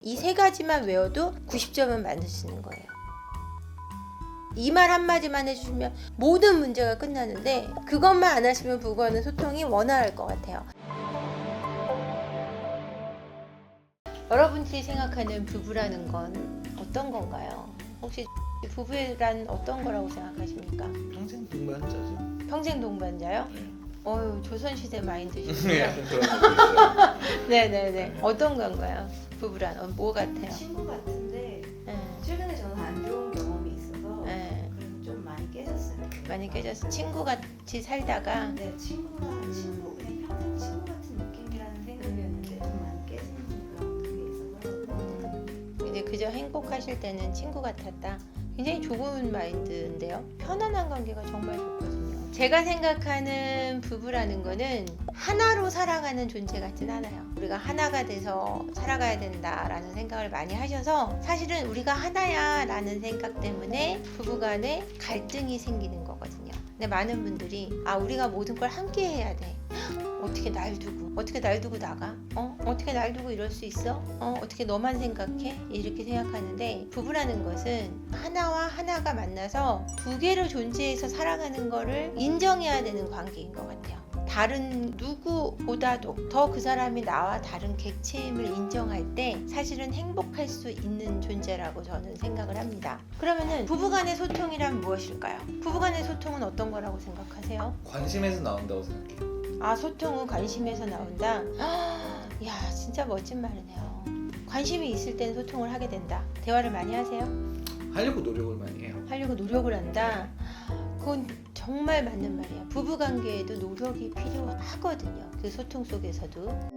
이 세 가지만 외워도 90점은 만드시는 거예요. 이 말 한마디만 해주시면 모든 문제가 끝나는데 그것만 안 하시면 부부와는 소통이 원활할 것 같아요. 여러분들이 생각하는 부부라는 건 어떤 건가요? 혹시 부부란 어떤 거라고 생각하십니까? 평생 동반자죠. 평생 동반자요? 네. 조선시대 마인드시군요. 약간 그런 것도 있어요. 네네네. 어떤 건가요? 부부란 뭐 같아요? 친구 같은데 네. 최근에 저는 안 좋은 경험이 있어서 네. 그래서 좀 많이 깨졌어요. 많이 깨져서 친구같이 살다가 네, 친구가 친구 그냥 평생 친구 같은 느낌이라는 생각이었는데 좀 많이 깨지는 그런 게 있어서 이제 그저 행복하실 때는 친구 같았다. 굉장히 좋은 마인드인데요. 편안한 관계가 정말 좋거든요. 제가 생각하는 부부라는 거는 하나로 살아가는 존재 같진 않아요. 우리가 하나가 돼서 살아가야 된다라는 생각을 많이 하셔서 사실은 우리가 하나야 라는 생각 때문에 부부간에 갈등이 생기는 거거든요. 근데 많은 분들이 우리가 모든 걸 함께 해야 돼. 어떻게 날 두고 나가? 어떻게 날 두고 이럴 수 있어? 어떻게 너만 생각해? 이렇게 생각하는데 부부라는 것은 하나와 하나가 만나서 두 개로 존재해서 살아가는 거를 인정해야 되는 관계인 것 같아요. 다른 누구보다도 더 그 사람이 나와 다른 객체임을 인정할 때 사실은 행복할 수 있는 존재라고 저는 생각을 합니다. 그러면은 부부간의 소통이란 무엇일까요? 부부간의 소통은 어떤 거라고 생각하세요? 관심에서 나온다고 생각해요. 소통은 관심에서 나온다. 야, 진짜 멋진 말이네요. 관심이 있을 때는 소통을 하게 된다. 대화를 많이 하세요? 하려고 노력을 많이 해요. 하려고 노력을 한다. 그건 정말 맞는 말이에요. 부부관계에도 노력이 필요하거든요. 그 소통 속에서도.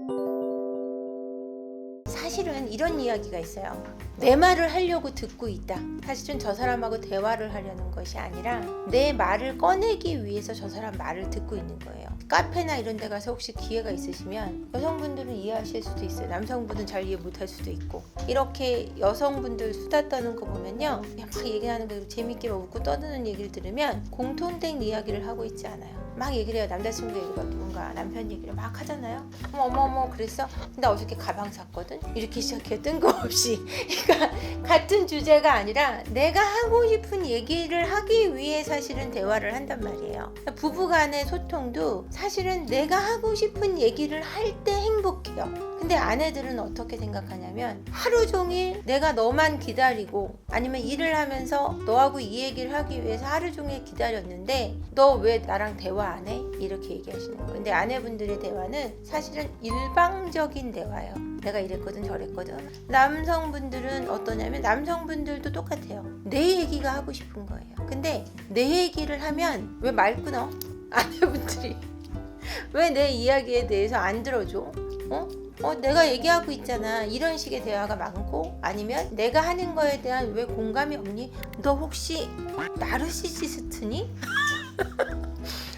사실은 이런 이야기가 있어요. 내 말을 하려고 듣고 있다. 사실은 저 사람하고 대화를 하려는 것이 아니라 내 말을 꺼내기 위해서 저 사람 말을 듣고 있는 거예요. 카페나 이런 데 가서 혹시 기회가 있으시면 여성분들은 이해하실 수도 있어요. 남성분은 잘 이해 못할 수도 있고 이렇게 여성분들 수다 떠는 거 보면요, 그냥 막 얘기하는 거 재밌게 웃고 떠드는 얘기를 들으면 공통된 이야기를 하고 있지 않아요. 막 얘기를 해요. 남자친구 얘기가 누군가 남편 얘기를 막 하잖아요. 어머 그랬어? 나 어저께 가방 샀거든? 이렇게 시작해요. 뜬금없이. 그러니까 같은 주제가 아니라 내가 하고 싶은 얘기를 하기 위해 사실은 대화를 한단 말이에요. 부부간의 소통도 사실은 내가 하고 싶은 얘기를 할 때 행복해요. 근데 아내들은 어떻게 생각하냐면 하루 종일 내가 너만 기다리고 아니면 일을 하면서 너하고 이 얘기를 하기 위해서 하루 종일 기다렸는데 너 왜 나랑 대화 안 해? 이렇게 얘기하시는 거예요. 근데 아내분들의 대화는 사실은 일방적인 대화예요. 내가 이랬거든 저랬거든. 남성분들은 어떠냐면 남성분들도 똑같아요. 내 얘기가 하고 싶은 거예요. 근데 내 얘기를 하면 왜 말 끊어? 아내분들이 왜 내 이야기에 대해서 안 들어줘? 내가 얘기하고 있잖아. 이런 식의 대화가 많고, 아니면 내가 하는 거에 대한 왜 공감이 없니? 너 혹시 나르시시스트니?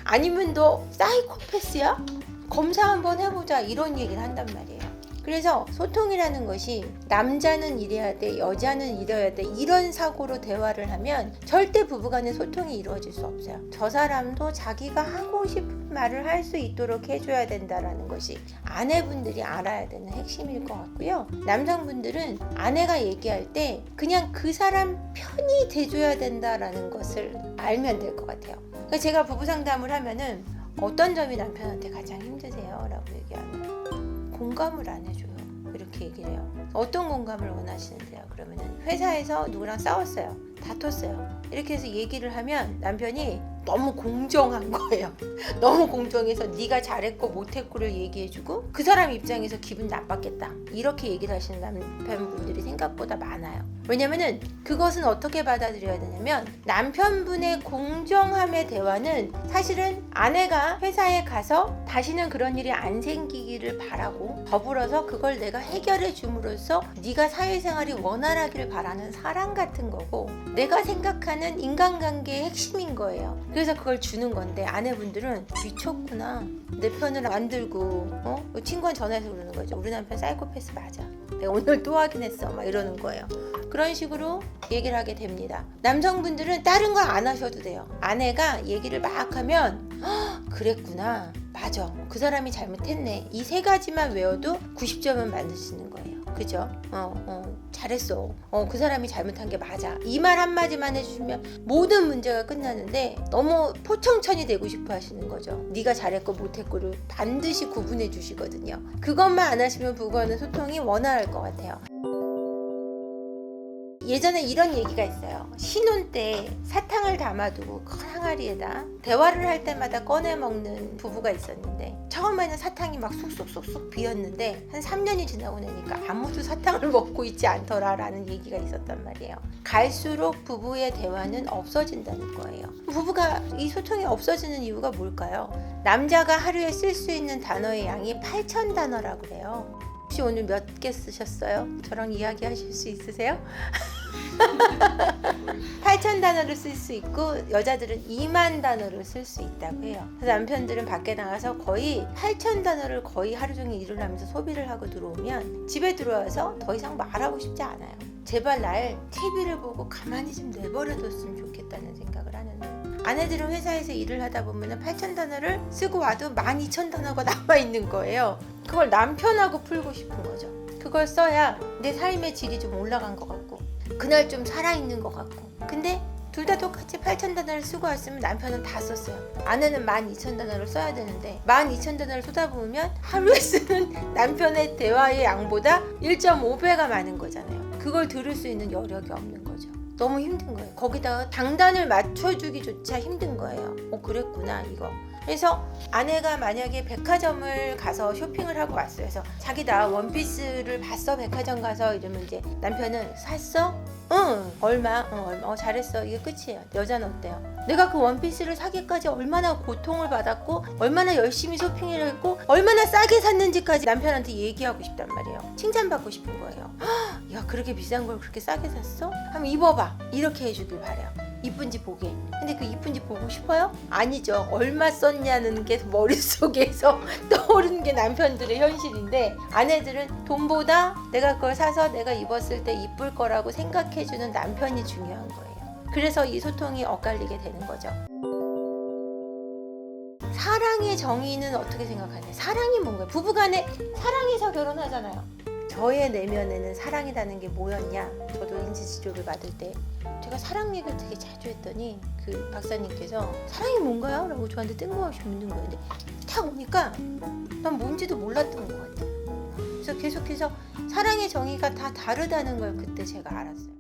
아니면 너 사이코패스야? 검사 한번 해보자. 이런 얘기를 한단 말이에요. 그래서 소통이라는 것이 남자는 이래야 돼, 여자는 이래야 돼, 이런 사고로 대화를 하면 절대 부부간의 소통이 이루어질 수 없어요. 저 사람도 자기가 하고 싶은 말을 할 수 있도록 해줘야 된다는 것이 아내분들이 알아야 되는 핵심일 것 같고요. 남성분들은 아내가 얘기할 때 그냥 그 사람 편이 돼줘야 된다는 것을 알면 될 것 같아요. 그러니까 제가 부부 상담을 하면은 어떤 점이 남편한테 가장 힘드세요? 라고 얘기하면 공감을 안 해줘요. 이렇게 얘기를 해요. 어떤 공감을 원하시는데요? 그러면은 회사에서 누구랑 싸웠어요. 다퉜어요. 이렇게 해서 얘기를 하면 남편이 너무 공정한 거예요. 너무 공정해서 네가 잘했고 못했고를 얘기해주고 그 사람 입장에서 기분 나빴겠다. 이렇게 얘기를 하시는 남편분들이 생각보다 많아요. 왜냐면은 그것은 어떻게 받아들여야 되냐면 남편분의 공정함의 대화는 사실은 아내가 회사에 가서 다시는 그런 일이 안 생기기를 바라고 더불어서 그걸 내가 해결해 줌으로써 네가 사회생활이 원활하기를 바라는 사랑 같은 거고 내가 생각하는 인간관계의 핵심인 거예요. 그래서 그걸 주는 건데 아내분들은 미쳤구나. 내 편을 안 들고 친구한테 전화해서 그러는 거죠. 우리 남편 사이코패스 맞아. 내가 오늘 또 확인했어. 막 이러는 거예요. 그런 식으로 얘기를 하게 됩니다. 남성분들은 다른 거 안 하셔도 돼요. 아내가 얘기를 막 하면 그랬구나. 맞아. 그 사람이 잘못했네. 이 세 가지만 외워도 90점은 만드시는 거예요. 그죠? 잘했어. 그 사람이 잘못한 게 맞아. 이 말 한마디만 해주시면 모든 문제가 끝나는데 너무 포청천이 되고 싶어 하시는 거죠. 네가 잘했고 못했고를 반드시 구분해 주시거든요. 그것만 안 하시면 부부와는 소통이 원활할 것 같아요. 예전에 이런 얘기가 있어요. 신혼 때 사탕을 담아두고 큰 항아리에다 대화를 할 때마다 꺼내 먹는 부부가 있었는데 처음에는 사탕이 막 쑥쑥쑥쑥 비었는데 한 3년이 지나고 나니까 아무도 사탕을 먹고 있지 않더라라는 얘기가 있었단 말이에요. 갈수록 부부의 대화는 없어진다는 거예요. 부부가 이 소통이 없어지는 이유가 뭘까요? 남자가 하루에 쓸 수 있는 단어의 양이 8,000단어라고 그래요. 혹시 오늘 몇 개 쓰셨어요? 저랑 이야기하실 수 있으세요? 8,000단어를 쓸 수 있고 여자들은 2만 단어를 쓸 수 있다고 해요. 그래서 남편들은 밖에 나가서 거의 8,000단어를 거의 하루 종일 일을 하면서 소비를 하고 들어오면 집에 들어와서 더 이상 말하고 싶지 않아요. 제발 날 TV를 보고 가만히 좀 내버려뒀으면 좋겠다는 생각을 하는데 아내들은 회사에서 일을 하다 보면 8,000단어를 쓰고 와도 12,000단어가 남아있는 거예요. 그걸 남편하고 풀고 싶은 거죠. 그걸 써야 내 삶의 질이 좀 올라간 것 같고 그날 좀 살아있는 것 같고 근데 둘 다 똑같이 8,000단어를 쓰고 왔으면 남편은 다 썼어요. 아내는 12,000단어를 써야 되는데 12,000단어를 쏟아부으면 하루에 쓰는 남편의 대화의 양보다 1.5배가 많은 거잖아요. 그걸 들을 수 있는 여력이 없는 거죠. 너무 힘든 거예요. 거기다가 당단을 맞춰주기조차 힘든 거예요. 그랬구나 이거. 그래서 아내가 만약에 백화점을 가서 쇼핑을 하고 왔어요. 그래서 자기다 원피스를 봤어 백화점 가서 이러면 이제 남편은 샀어? 응. 얼마? 얼마. 잘했어. 이게 끝이에요. 여자는 어때요? 내가 그 원피스를 사기까지 얼마나 고통을 받았고 얼마나 열심히 쇼핑을 했고 얼마나 싸게 샀는지까지 남편한테 얘기하고 싶단 말이에요. 칭찬받고 싶은 거예요. 야 그렇게 비싼 걸 그렇게 싸게 샀어? 한번 입어봐. 이렇게 해주길 바래요. 이쁜지 보게. 근데 그 이쁜지 보고 싶어요? 아니죠. 얼마 썼냐는 게 머릿속에서 떠오르는 게 남편들의 현실인데 아내들은 돈보다 내가 그걸 사서 내가 입었을 때 이쁠 거라고 생각해주는 남편이 중요한 거예요. 그래서 이 소통이 엇갈리게 되는 거죠. 사랑의 정의는 어떻게 생각하세요? 사랑이 뭔가요? 부부간에 사랑해서 결혼하잖아요. 저의 내면에는 사랑이라는 게 뭐였냐? 저도 인지치료를 받을 때 제가 사랑 얘기를 되게 자주 했더니 그 박사님께서 사랑이 뭔가요? 라고 저한테 뜬금없이 묻는 거예요. 근데 딱 오니까 난 뭔지도 몰랐던 것 같아요. 그래서 계속해서 사랑의 정의가 다 다르다는 걸 그때 제가 알았어요.